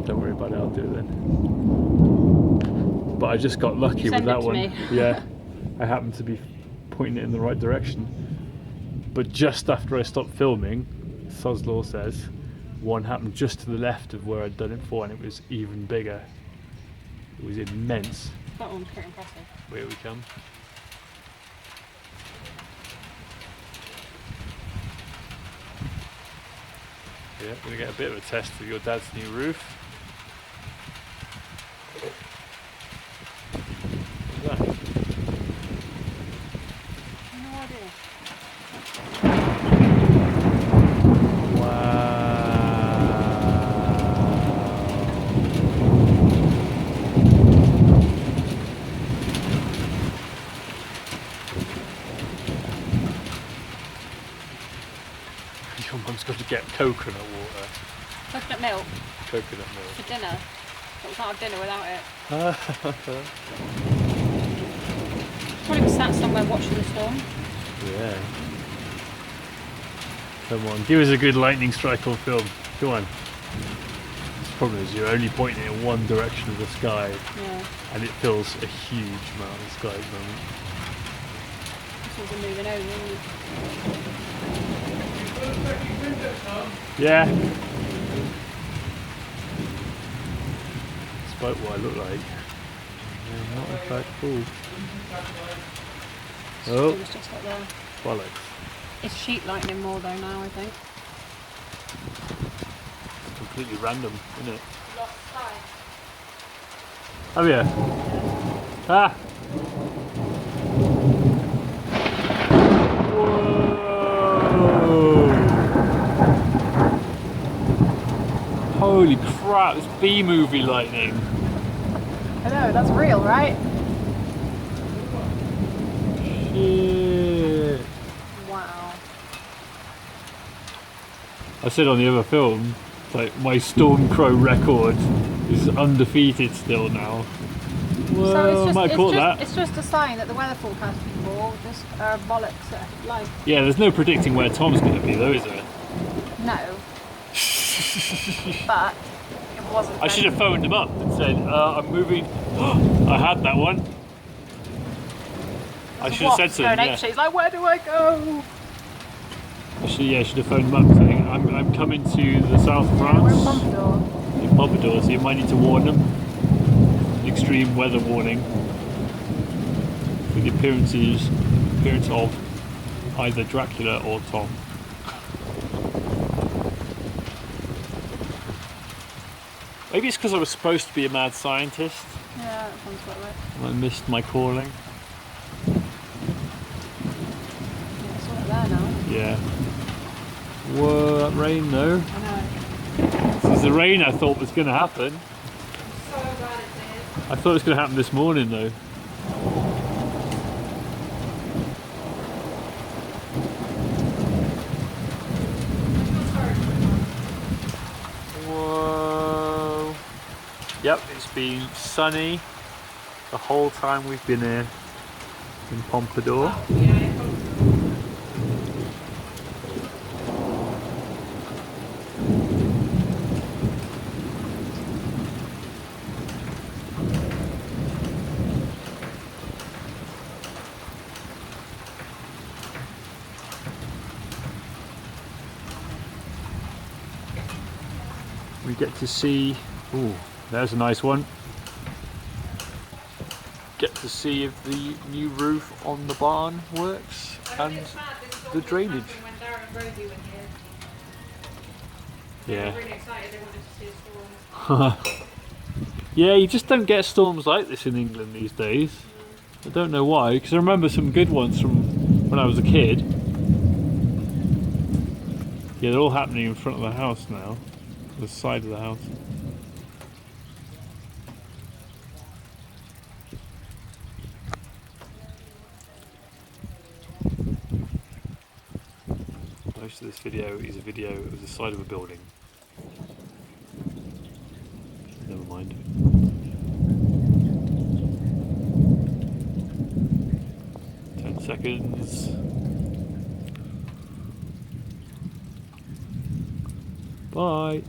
don't worry about it, I'll do it then. But I just got lucky with that one. Yeah, I happened to be pointing it in the right direction. But just after I stopped filming, Sod's Law says, one happened just to the left of where I'd done it before, and it was even bigger. It was immense. That one's pretty impressive. Here we come. Yeah, I'm going to get a bit of a test of your dad's new roof. What's that? No idea. Wow. Your mum's got to get coconut water. Coconut milk Coconut milk. for dinner. But we can't have dinner without it. Probably sat somewhere watching the storm. Yeah. Come on, give us a good lightning strike on film. Come on. The problem is you're only pointing in one direction of the sky, and it fills a huge amount of the sky at the moment. This one's moving over, isn't it? Yeah. Despite what I look like, I'm not in fact cool. Oh, It was just up there. bollocks. It's sheet lightning more though now, I think. It's completely random, isn't it? Lost sight. Oh yeah. Ah! Whoa! Holy crap, it's B-movie lightning. I know, that's real, right? Shit. Wow. I said on the other film, like my Stormcrow record is undefeated still now. Well, I might have caught that. It's just a sign that the weather forecast people just are bollocks at life. Yeah, there's no predicting where Tom's going to be though, is there? No. But it wasn't. I should have phoned him up and said, I'm moving. I had that one. I should have said something. Yeah. He's like, where do I go? I should have phoned him up saying, I'm coming to the south of France. We're in Pompadour. In Pompadour, so you might need to warn them. Extreme weather warning. With the appearance of either Dracula or Tom. Maybe it's because I was supposed to be a mad scientist. Yeah, that sounds quite right. I missed my calling. Yeah, it's all there now. Yeah. Whoa, that rain though. I know. This is the rain I thought was going to happen. So glad it did. I thought it was going to happen this morning though. Whoa. Yep, it's been sunny the whole time we've been here in Pompadour. We get to see, ooh, there's a nice one. Get to see if the new roof on the barn works and the drainage. Yeah. Really excited, they wanted to see a storm. Yeah, you just don't get storms like this in England these days. I don't know why, because I remember some good ones from when I was a kid. Yeah, they're all happening in front of the house now. The side of the house. Most of this video is a video of the side of a building. Never mind. 10 seconds. Bye.